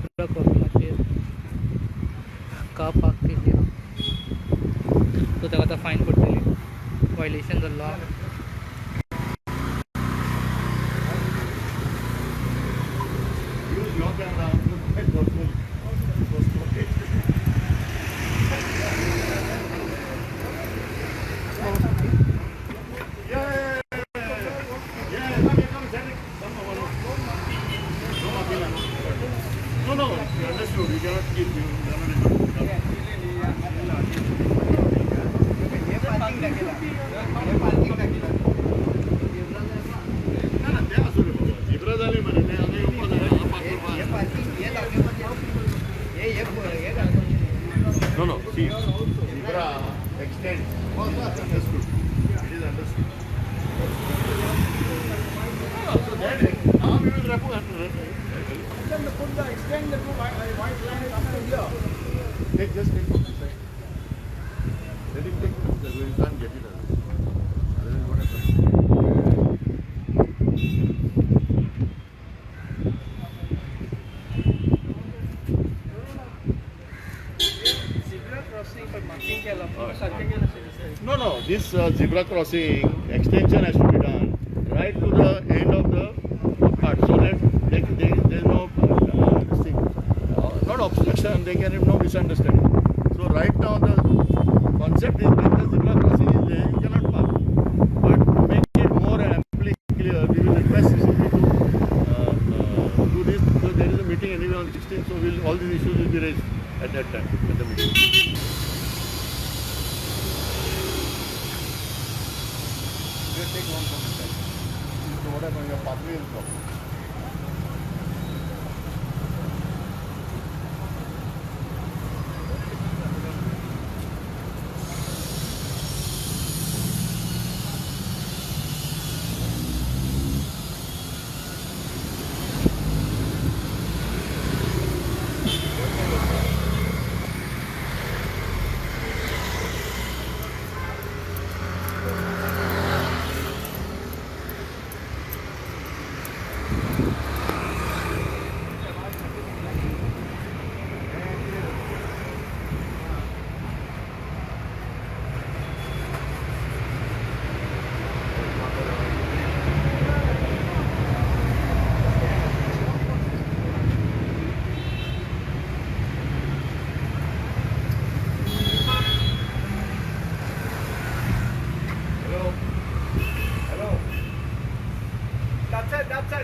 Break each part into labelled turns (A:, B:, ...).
A: Zebra crossing है car park केली तो ताका आतां फायन पडटली वायलेशन जाल्लो
B: No, you understood. You cannot keep No, see, zebra extends. Understood. It is understood. So that now we will extend the white line up to here. Just take from this side. Let him take from this side. You can't get it. Otherwise what happens?
A: zebra crossing पर marking केला
B: No, this zebra crossing extension has to be done right to the end of the part so that there is no this thing, not obstruction, there can be no misunderstanding. So right now the concept is that the zebra crossing is there, you cannot park. But to make it more amply clear, we will request CCP to do this because there is a meeting anyway on 16th, so all these issues will be raised at that time, at the meeting. Just take one from the side. So what happens, your pathway is blocked.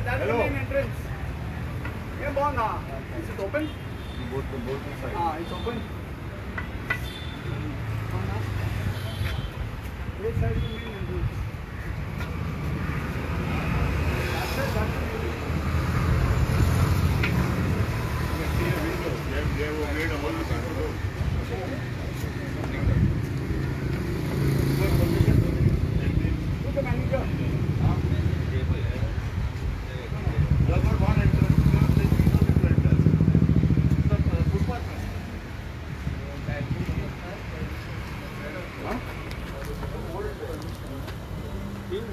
B: That is the main entrance. Yeah, bon, is it open?
C: Both sides.
B: It's open. This side is the main entrance. That's the main entrance. They have made a whole window. Look at manager.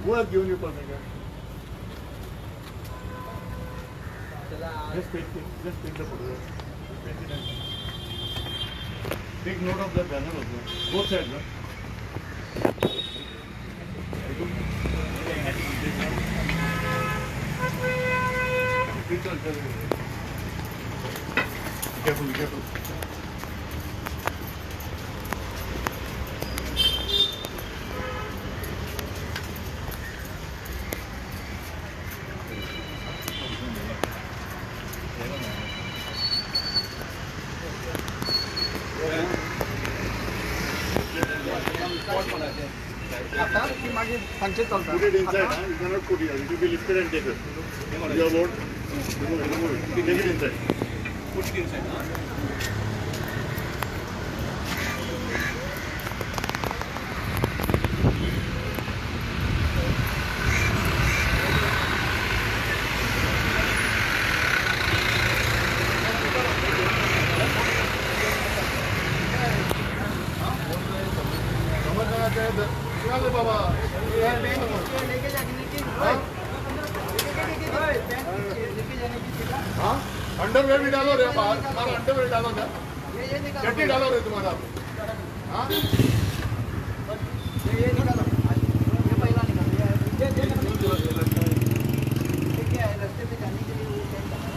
B: Who has given you permission? Just take the photograph. Take note of the banner also. Both sides, no? Careful, careful. Put it inside, you cannot put it here. It will be lifted and taken. Your board, remove it. Take it inside. Put it inside. बाबा लेके जाने की underwear भी डालो रे बाहर, तुम्हारा underwear डालो ना, चड्डी डालो रे तुम्हारा, हाँ?
D: ये निकालो, ये पहला निकालो, ये निकालो, ये क्या है, रास्ते पे जाने के लिए वो क्या है?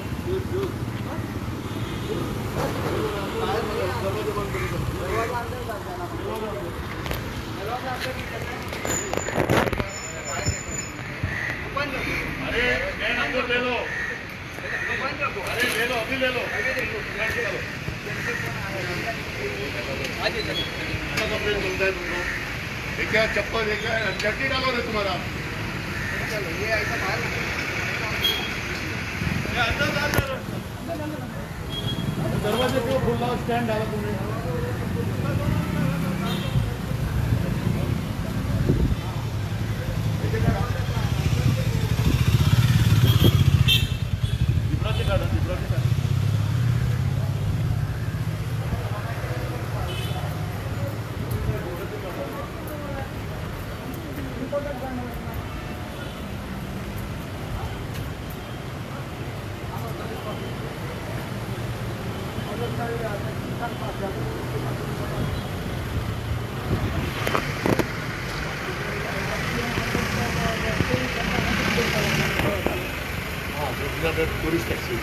D: दरवाजा अंदर जाना पड़ेगा, दरवाजा अंदर नहीं करना है।
B: अरे पेन अंदर ले लो, अरे ले लो, अभी ले लो, कपड़े मिलता है तुमको, देखिए चप्पल देखिए, चड्डी डालो रे तुम्हारा,
D: ये ऐसा बाहर
B: दरवाजे को खुला स्टैंड डाला तुमने, टूरिस्ट टैक्सी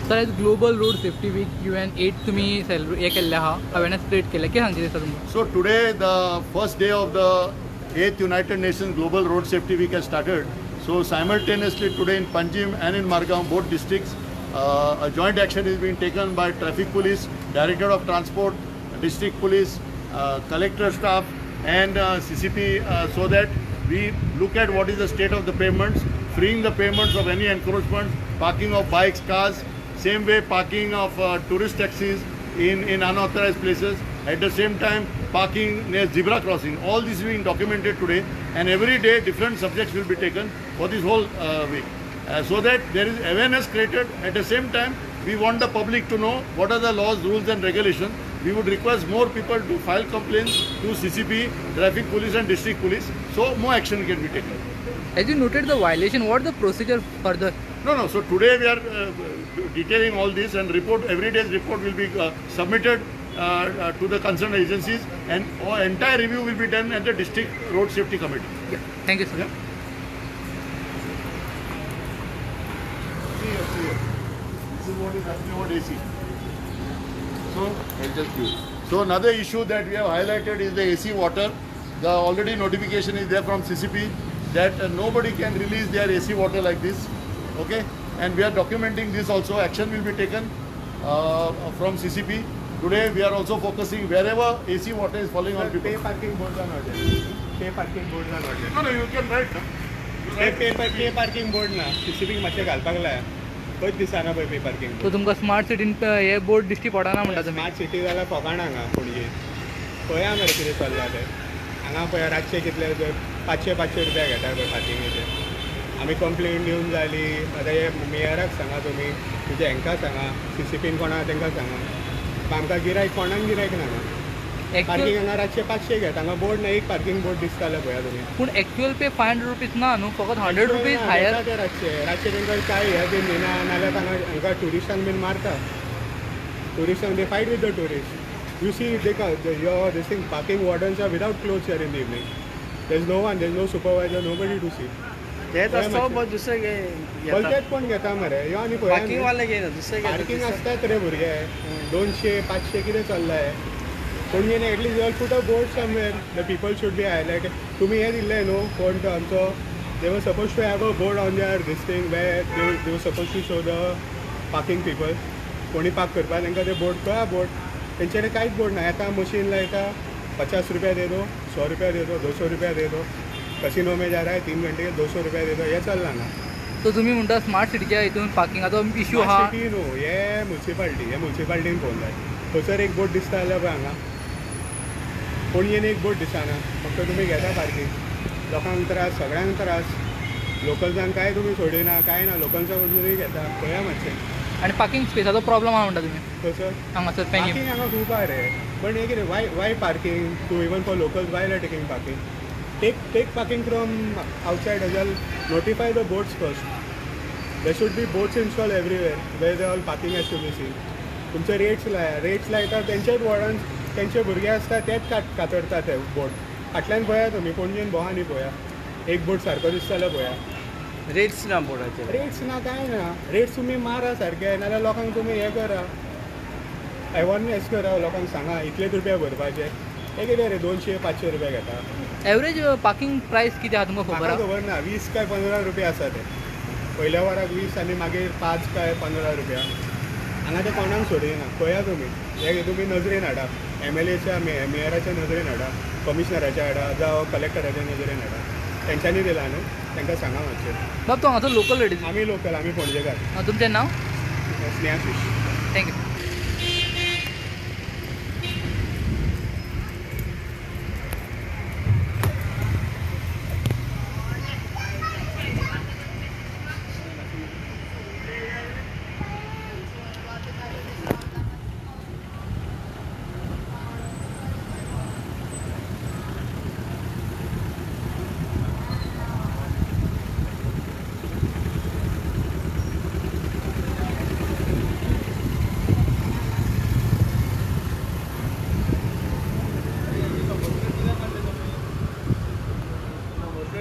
A: सर आज global road safety week UN 8 तुम्ही हे केल्ले आहा अवेअरनेस क्रिएट केले कितें सांगचे सर तुमकां
B: So today the first day of the 8th United Nations Global Road Safety Week has started. So simultaneously today in Panjim and in Margam, both districts, a joint action is being taken by Traffic Police, Directorate of Transport, District Police, Collector staff and CCP so that we look at what is the state of the pavements, freeing the pavements of any encroachment, parking of bikes, cars, same way parking of tourist taxis in unauthorized places. At the same time, parking near zebra crossing. All this is being documented today, and every day different subjects will be taken for this whole week. So that there is awareness created. At the same time, we want the public to know what are the laws, rules and regulations. We would request more people to file complaints to CCP, Traffic Police and District Police, so more action can be taken.
A: As you noted the violation, what the procedure further?
B: No. So today we are detailing all this, and every day's report will be submitted to the concerned agencies, and entire review will be done at the District Road Safety Committee.
A: Yeah. Thank you, sir.
B: Yeah. See here. This is what is happening about AC. So I'll just give. So another issue that we have highlighted is the AC water. The already notification is there from CCP that nobody can release their AC water like this. Okay, and we are documenting this also. Action will be taken from CCP. Today we are also focusing wherever AC water is falling on people.
C: Pay parking boards are not there. Pay parking boards are not there.
B: No, you can write.
C: Pay parking board ना CCP मातशें घालपाक लाया. खंयच दिसना पळय पे parking
A: So तुमकां smart सिटीन हे बोर्ड दिश्टी पडना म्हणटा तुमी.
C: स्मार्ट सिटी जाल्यार फकाण हांगा पणजे पळया मरे कितें चल्लां तें हांगा पळय रातचे कितले 500 रुपया घेता पळय पार्किंगेचे. आमी कंप्लेंट दिवन जाली आतां हे मेयराक सांगा तुमी तुजे हांकां सांगा CCPन कोणा तांकां सांगा आमकां गिरायक कोणाक गिरायक ना पार्किंग हांगा रातचे 500 घेता हांगा बोर्ड ना एक पार्किंग बोर्ड दिसताले पळया तुमी
A: पूण एक्चुअल पे 500 रुपीज ना न्हू फकत 100 रुपीज हायर.
C: ते रातचे तांकां कांय हे बीन दिना नाल्यार हांगा ट्युरिस्टांक बीन मारता ट्युरिस्टांक they fight with the tourist you see your this thing parking wardens are without clothes here in the evening there is no one there is no supervisor nobody to see
D: तेच असतो पण दुसरे
C: बोलतेच कोण घेता मरे यो आनी
D: पार्किंग वाले घेना दुसरे
C: पार्किंग आसतात रे भुरगे 200-500 कितें चल्लाय पूण येन एटलीस्ट यल put a board somewhere the people should be highlighted तुमी हे दिल्ले न्हू कोण तो आमचो they were supposed to have a board on there this thing where they were supposed to show the parking people कोणी पार्क करपा तांकां ते बोर्ड तो बोर्ड तेंच्यानी कांयच बोर्ड ना येता मशीन लायता 50 रुपया दे दो 100 रुपया दे दो 200 रुपया दे दो कसिनो में जा रहा है 3 घंटे के 200 रुपया दे दो हे चल्ला ना
A: सो तुमी म्हणटा स्मार्ट सिटीच्या हितून पार्किंगाचो इश्यू आहा.
C: सिटी न्हू हे म्युन्सिपाल्टीन पळोवन जाय थंयसर एक बोर्ड दिसता जाल्यार पळय हांगा पणजेन एक बोर्ड दिसना फक्त तुमी घेता पार्किंग लोकांक त्रास, सगळ्यांक त्रास. लोकल्सांक काय तुमी सोडिना, काय ना, लोकल्सा कडसूनय घेता. पळया मातशें.
A: आणि पार्किंग स्पेसाचो प्रॉब्लम आहा म्हणटा तुमी
C: कसो?
A: हांगासर पेंगीम.
C: पार्किंग हांगा खूब आहा रे. पण हे कितें why parking to even for locals why are taking parking? Take parking from outside as well. Notify the boards first. There should be boards installed everywhere where they all parking has to be seen. तुमचे rates लायता तेंच्याच वॉर्डान तेंचे भुरगे आसता तेच कातरता ते boat. फाटल्यान पळया तुमी पणजेन भोंवा न्ही पळया. एक बोट सारको दिसता जाल्यार पळया.
D: रेट्स ना बोर्डाचे.
C: रेट्स ना, काय ना. रेट्स तुमी मारा सारके, नाल्यार लोकांक तुमी हें करा, अवेरनेस करा, लोकांक सांगा इतलेच रुपया भरपाचे. हे कितें रे 200-500 रुपया घेता.
A: एवरेज पार्किंग प्रायस किती आहा तुमकां खबर
C: म्हाका
A: आहा?
C: खबर ना. 20 काय 15 रुपया आसा ते. पयल्या वराक 20 आनी मागीर 5 काय 15 रुपया. हांगा ते कोणाक सोडिना. पळया तुमी. हे तुमी नजरेन हाडा. MLAच्या मेयराच्या नजरेन हाडा, कमिशनराच्या हाडा, जावं कलेक्टराच्या नजरेन हाडा. तेंच्यांनी दिला न्हू, तांकां सांगा मातशें.
A: बाब तूं हांगासर लोकल रेडी.
C: आमी लोकल, आमी पणजेकार.
A: तुमचें नांव?
C: स्नेहाशीश.
A: थँक्यू.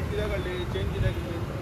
C: कित्याक काडली? चेंज कित्याक केली?